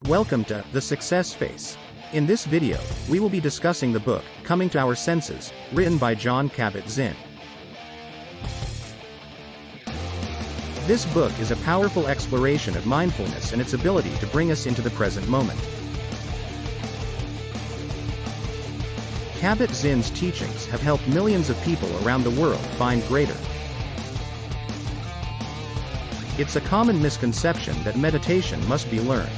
Welcome to The Success Face. In this video, we will be discussing the book, Coming to Our Senses, written by Jon Kabat-Zinn. This book is a powerful exploration of mindfulness and its ability to bring us into the present moment. Kabat-Zinn's teachings have helped millions of people around the world find greater. It's a common misconception that meditation must be learned.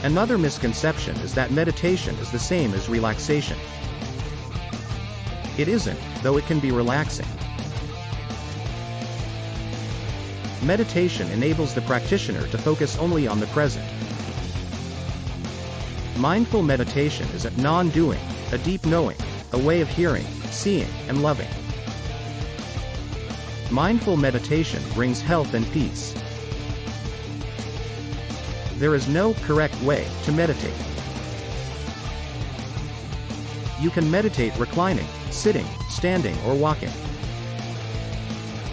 Another misconception is that meditation is the same as relaxation. It isn't, though it can be relaxing. Meditation enables the practitioner to focus only on the present. Mindful meditation is a non-doing, a deep knowing, a way of hearing, seeing, and loving. Mindful meditation brings health and peace. There is no correct way to meditate. You can meditate reclining, sitting, standing, or walking.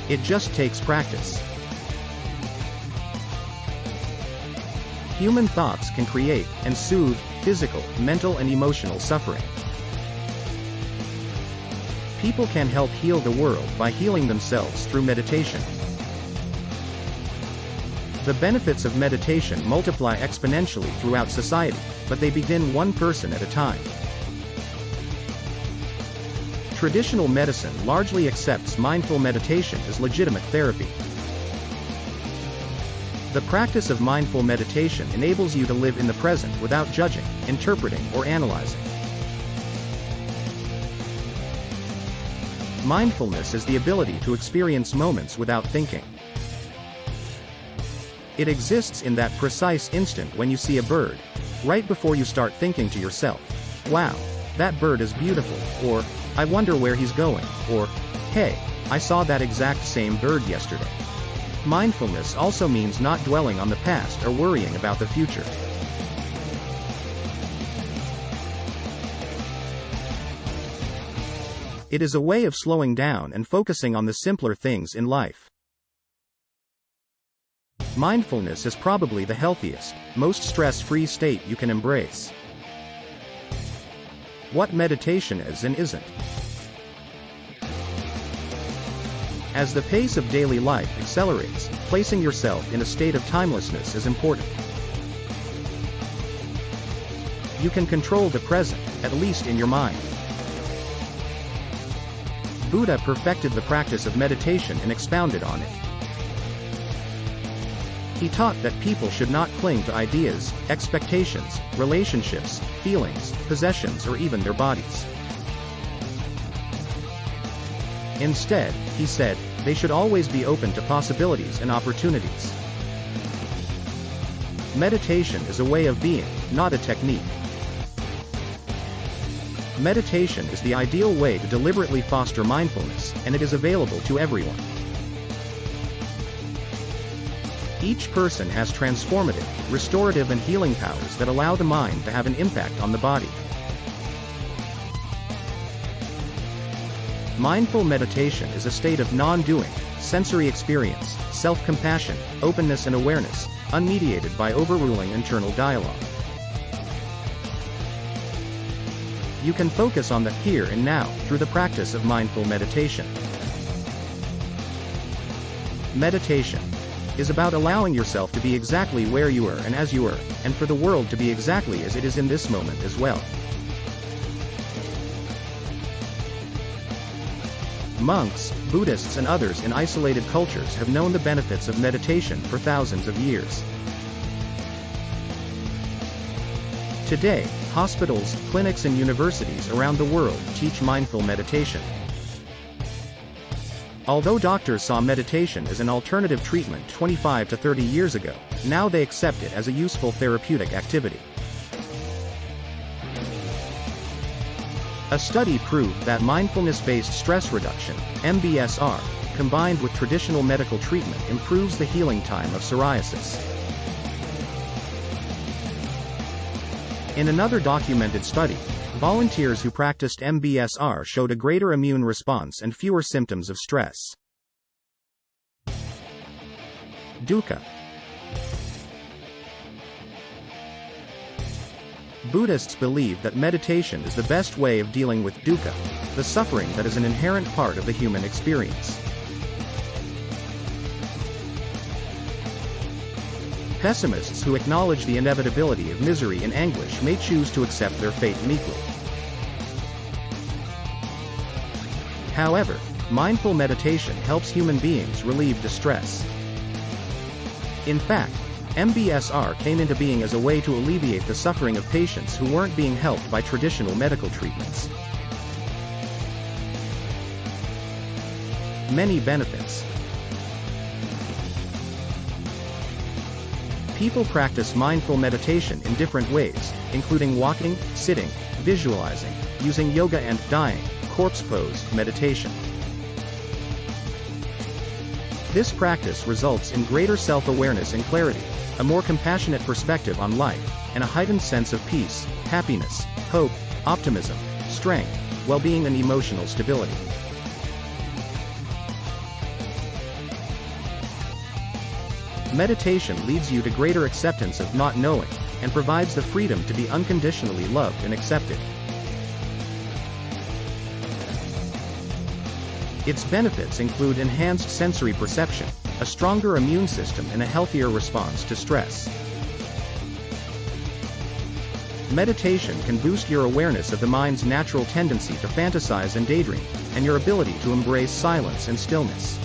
It just takes practice. Human thoughts can create and soothe physical, mental, and emotional suffering. People can help heal the world by healing themselves through meditation. The benefits of meditation multiply exponentially throughout society, but they begin one person at a time. Traditional medicine largely accepts mindful meditation as legitimate therapy. The practice of mindful meditation enables you to live in the present without judging, interpreting, or analyzing. Mindfulness is the ability to experience moments without thinking. It exists in that precise instant when you see a bird, right before you start thinking to yourself, "Wow, that bird is beautiful," or "I wonder where he's going," or "Hey, I saw that exact same bird yesterday." Mindfulness also means not dwelling on the past or worrying about the future. It is a way of slowing down and focusing on the simpler things in life. Mindfulness is probably the healthiest, most stress-free state you can embrace. What meditation is and isn't. As the pace of daily life accelerates, placing yourself in a state of timelessness is important. You can control the present, at least in your mind. Buddha perfected the practice of meditation and expounded on it. He taught that people should not cling to ideas, expectations, relationships, feelings, possessions, or even their bodies. Instead, he said, they should always be open to possibilities and opportunities. Meditation is a way of being, not a technique. Meditation is the ideal way to deliberately foster mindfulness, and it is available to everyone. Each person has transformative, restorative, and healing powers that allow the mind to have an impact on the body. Mindful meditation is a state of non-doing, sensory experience, self-compassion, openness, and awareness, unmediated by overruling internal dialogue. You can focus on the here and now through the practice of mindful meditation. Meditation is about allowing yourself to be exactly where you are and as you are, and for the world to be exactly as it is in this moment as well. Monks, Buddhists, and others in isolated cultures have known the benefits of meditation for thousands of years. Today, hospitals, clinics, and universities around the world teach mindful meditation. Although doctors saw meditation as an alternative treatment 25 to 30 years ago, now they accept it as a useful therapeutic activity. A study proved that mindfulness-based stress reduction, MBSR, combined with traditional medical treatment improves the healing time of psoriasis. In another documented study, volunteers who practiced MBSR showed a greater immune response and fewer symptoms of stress. Dukkha. Buddhists believe that meditation is the best way of dealing with dukkha, the suffering that is an inherent part of the human experience. Pessimists who acknowledge the inevitability of misery and anguish may choose to accept their fate meekly. However, mindful meditation helps human beings relieve distress. In fact, MBSR came into being as a way to alleviate the suffering of patients who weren't being helped by traditional medical treatments. Many benefits. People practice mindful meditation in different ways, including walking, sitting, visualizing, using yoga and dying, corpse pose meditation. This practice results in greater self-awareness and clarity, a more compassionate perspective on life, and a heightened sense of peace, happiness, hope, optimism, strength, well-being and emotional stability. Meditation leads you to greater acceptance of not knowing, and provides the freedom to be unconditionally loved and accepted. Its benefits include enhanced sensory perception, a stronger immune system and a healthier response to stress. Meditation can boost your awareness of the mind's natural tendency to fantasize and daydream, and your ability to embrace silence and stillness.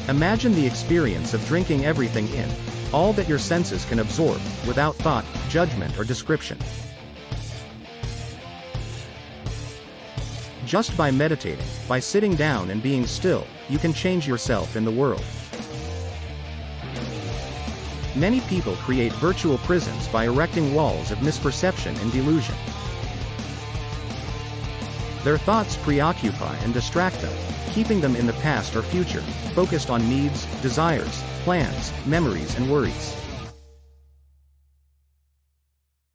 Imagine the experience of drinking everything in, all that your senses can absorb, without thought, judgment or description. Just by meditating, by sitting down and being still, you can change yourself in the world. Many people create virtual prisons by erecting walls of misperception and delusion. Their thoughts preoccupy and distract them, keeping them in the past or future, focused on needs, desires, plans, memories and worries.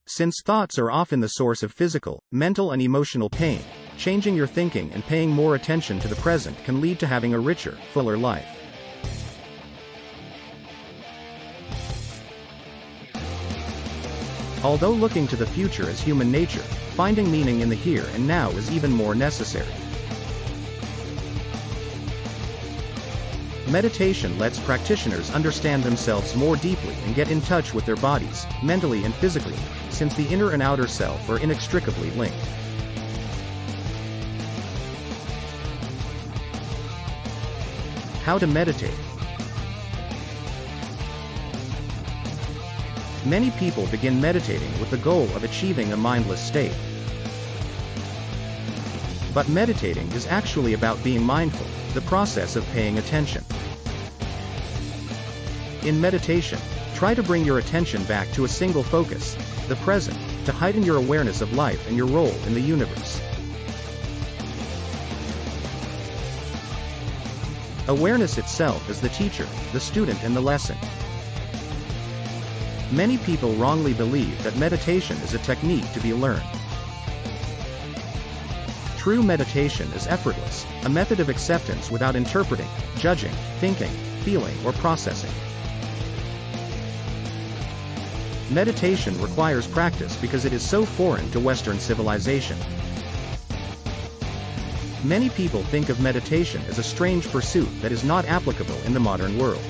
Since thoughts are often the source of physical, mental and emotional pain, changing your thinking and paying more attention to the present can lead to having a richer, fuller life. Although looking to the future is human nature, finding meaning in the here and now is even more necessary. Meditation lets practitioners understand themselves more deeply and get in touch with their bodies, mentally and physically, since the inner and outer self are inextricably linked. How to meditate. Many people begin meditating with the goal of achieving a mindless state. But meditating is actually about being mindful, the process of paying attention. In meditation, try to bring your attention back to a single focus, the present, to heighten your awareness of life and your role in the universe. Awareness itself is the teacher, the student and the lesson. Many people wrongly believe that meditation is a technique to be learned. True meditation is effortless, a method of acceptance without interpreting, judging, thinking, feeling or processing. Meditation requires practice because it is so foreign to Western civilization. Many people think of meditation as a strange pursuit that is not applicable in the modern world.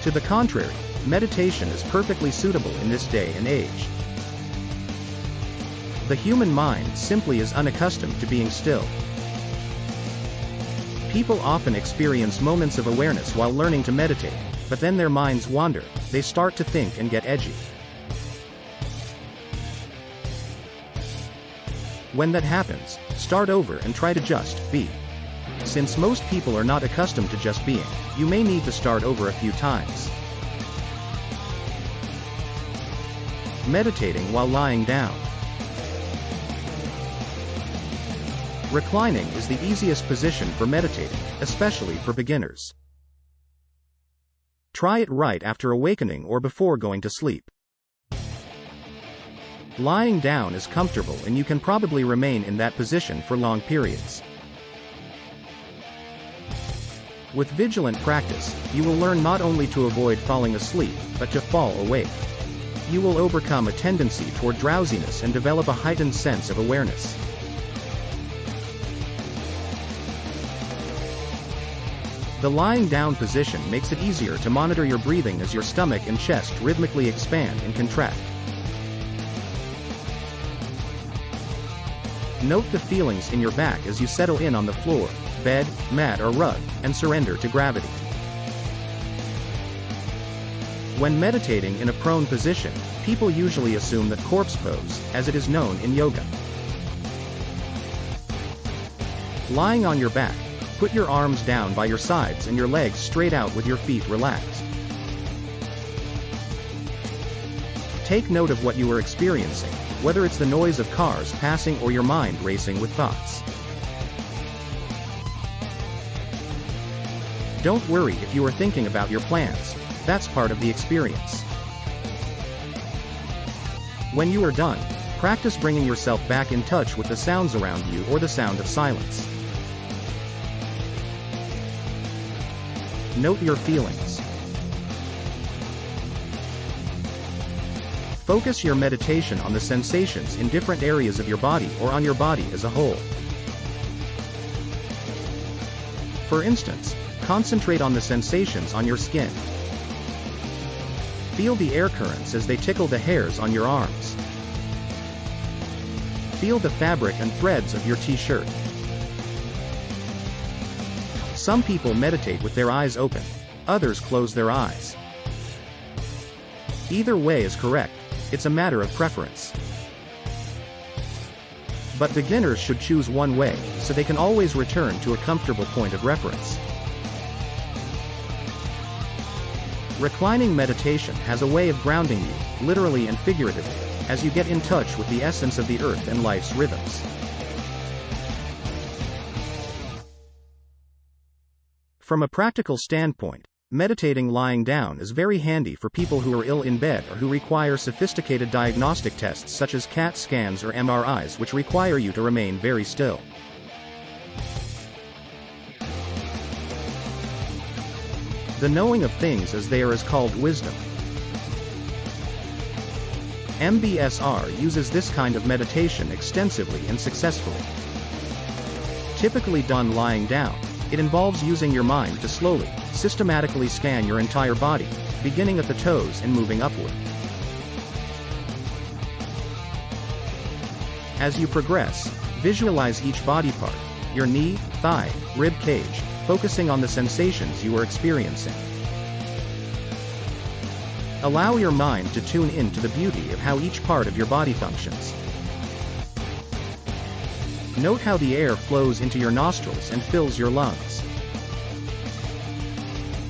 To the contrary, meditation is perfectly suitable in this day and age. The human mind simply is unaccustomed to being still. People often experience moments of awareness while learning to meditate, but then their minds wander, they start to think and get edgy. When that happens, start over and try to just be. Since most people are not accustomed to just being, you may need to start over a few times. Meditating while lying down. Reclining is the easiest position for meditating, especially for beginners. Try it right after awakening or before going to sleep. Lying down is comfortable and you can probably remain in that position for long periods. With vigilant practice, you will learn not only to avoid falling asleep, but to fall awake. You will overcome a tendency toward drowsiness and develop a heightened sense of awareness. The lying down position makes it easier to monitor your breathing as your stomach and chest rhythmically expand and contract. Note the feelings in your back as you settle in on the floor, bed, mat or rug, and surrender to gravity. When meditating in a prone position, people usually assume the corpse pose, as it is known in yoga. Lying on your back, put your arms down by your sides and your legs straight out with your feet relaxed. Take note of what you are experiencing, whether it's the noise of cars passing or your mind racing with thoughts. Don't worry if you are thinking about your plans, that's part of the experience. When you are done, practice bringing yourself back in touch with the sounds around you or the sound of silence. Note your feelings. Focus your meditation on the sensations in different areas of your body or on your body as a whole. For instance, concentrate on the sensations on your skin. Feel the air currents as they tickle the hairs on your arms. Feel the fabric and threads of your t-shirt. Some people meditate with their eyes open, others close their eyes. Either way is correct, it's a matter of preference. But beginners should choose one way, so they can always return to a comfortable point of reference. Reclining meditation has a way of grounding you, literally and figuratively, as you get in touch with the essence of the earth and life's rhythms. From a practical standpoint, meditating lying down is very handy for people who are ill in bed or who require sophisticated diagnostic tests such as CAT scans or MRIs, which require you to remain very still. The knowing of things as they are is called wisdom. MBSR uses this kind of meditation extensively and successfully. Typically done lying down, it involves using your mind to slowly, systematically scan your entire body, beginning at the toes and moving upward. As you progress, visualize each body part, your knee, thigh, rib cage, focusing on the sensations you are experiencing. Allow your mind to tune in to the beauty of how each part of your body functions. Note how the air flows into your nostrils and fills your lungs.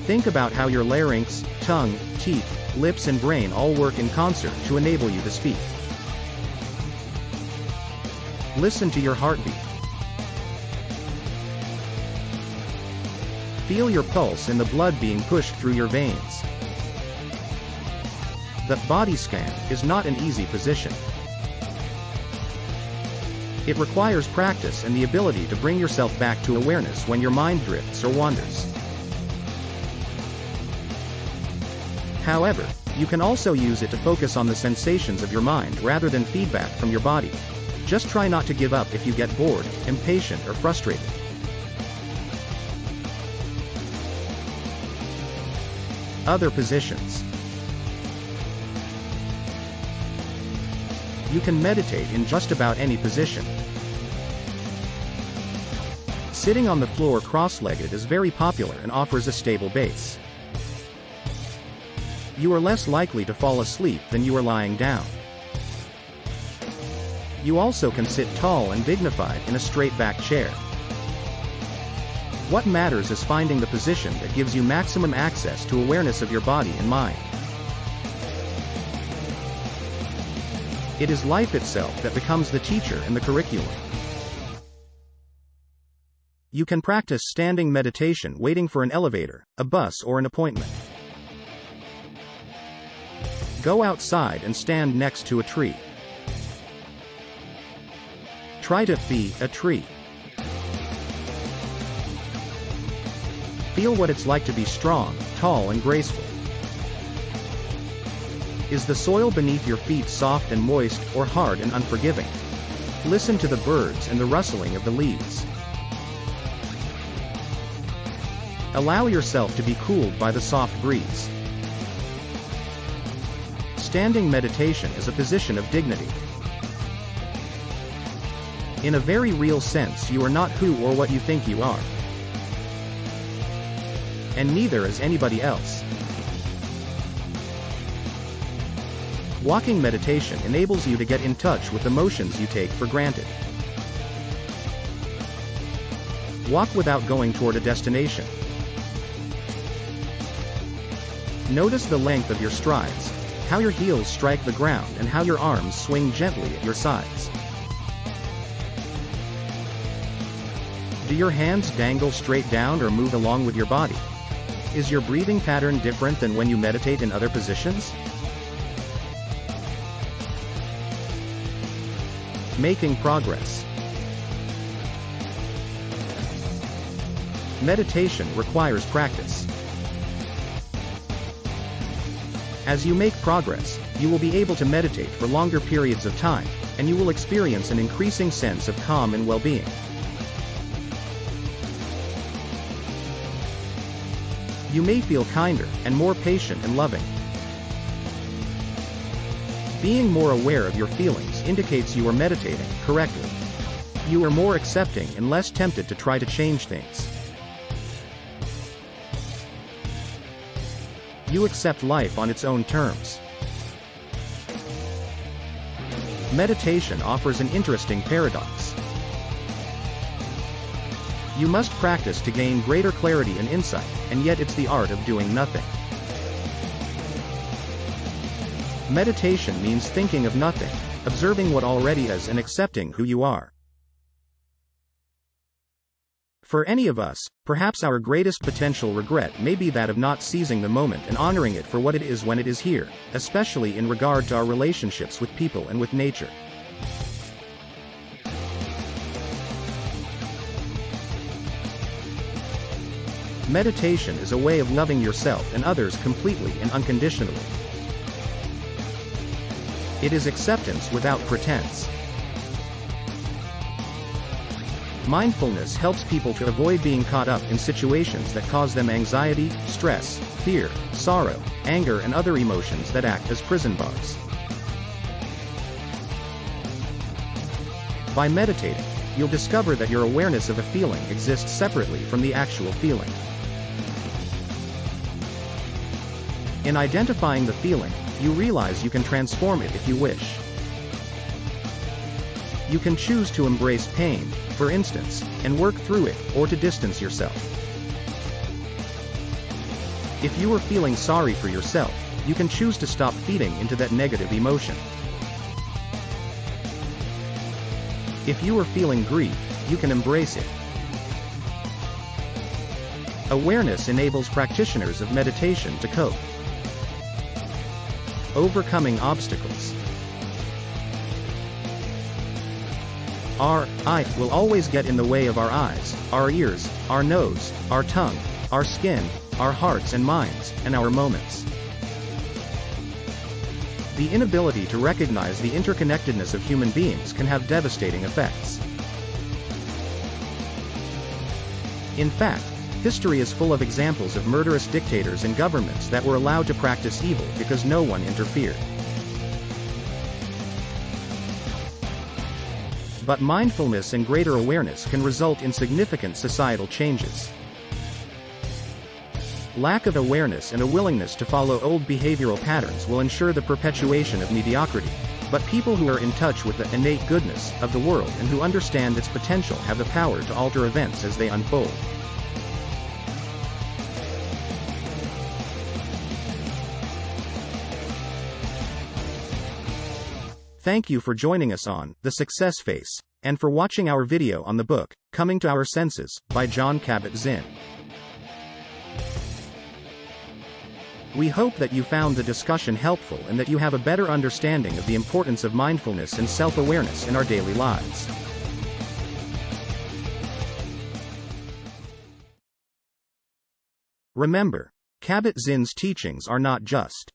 Think about how your larynx, tongue, teeth, lips and brain all work in concert to enable you to speak. Listen to your heartbeat. Feel your pulse and the blood being pushed through your veins. The body scan is not an easy position. It requires practice and the ability to bring yourself back to awareness when your mind drifts or wanders. However, you can also use it to focus on the sensations of your mind rather than feedback from your body. Just try not to give up if you get bored, impatient or frustrated. Other positions. You can meditate in just about any position. Sitting on the floor cross-legged is very popular and offers a stable base. You are less likely to fall asleep than you are lying down. You also can sit tall and dignified in a straight-back chair. What matters is finding the position that gives you maximum access to awareness of your body and mind. It is life itself that becomes the teacher and the curriculum. You can practice standing meditation waiting for an elevator, a bus or an appointment. Go outside and stand next to a tree. Try to be a tree. Feel what it's like to be strong, tall and graceful. Is the soil beneath your feet soft and moist, or hard and unforgiving? Listen to the birds and the rustling of the leaves. Allow yourself to be cooled by the soft breeze. Standing meditation is a position of dignity. In a very real sense, you are not who or what you think you are. And neither is anybody else. Walking meditation enables you to get in touch with emotions you take for granted. Walk without going toward a destination. Notice the length of your strides, how your heels strike the ground and how your arms swing gently at your sides. Do your hands dangle straight down or move along with your body? Is your breathing pattern different than when you meditate in other positions? Making progress. Meditation requires practice. As you make progress, you will be able to meditate for longer periods of time, and you will experience an increasing sense of calm and well-being. You may feel kinder and more patient and loving. Being more aware of your feelings indicates you are meditating correctly. You are more accepting and less tempted to try to change things. You accept life on its own terms. Meditation offers an interesting paradox. You must practice to gain greater clarity and insight, and yet it's the art of doing nothing. Meditation means thinking of nothing, observing what already is and accepting who you are. For any of us, perhaps our greatest potential regret may be that of not seizing the moment and honoring it for what it is when it is here, especially in regard to our relationships with people and with nature. Meditation is a way of loving yourself and others completely and unconditionally. It is acceptance without pretense. Mindfulness helps people to avoid being caught up in situations that cause them anxiety, stress, fear, sorrow, anger and other emotions that act as prison bars. By meditating, you'll discover that your awareness of a feeling exists separately from the actual feeling. In identifying the feeling, you realize you can transform it if you wish. You can choose to embrace pain, for instance, and work through it, or to distance yourself. If you are feeling sorry for yourself, you can choose to stop feeding into that negative emotion. If you are feeling grief, you can embrace it. Awareness enables practitioners of meditation to cope. Overcoming obstacles. Our I will always get in the way of our eyes, our ears, our nose, our tongue, our skin, our hearts and minds, and our moments. The inability to recognize the interconnectedness of human beings can have devastating effects. In fact, history is full of examples of murderous dictators and governments that were allowed to practice evil because no one interfered. But mindfulness and greater awareness can result in significant societal changes. Lack of awareness and a willingness to follow old behavioral patterns will ensure the perpetuation of mediocrity, but people who are in touch with the innate goodness of the world and who understand its potential have the power to alter events as they unfold. Thank you for joining us on The Success Face, and for watching our video on the book, Coming to Our Senses, by Jon Kabat-Zinn. We hope that you found the discussion helpful and that you have a better understanding of the importance of mindfulness and self-awareness in our daily lives. Remember, Kabat-Zinn's teachings are not just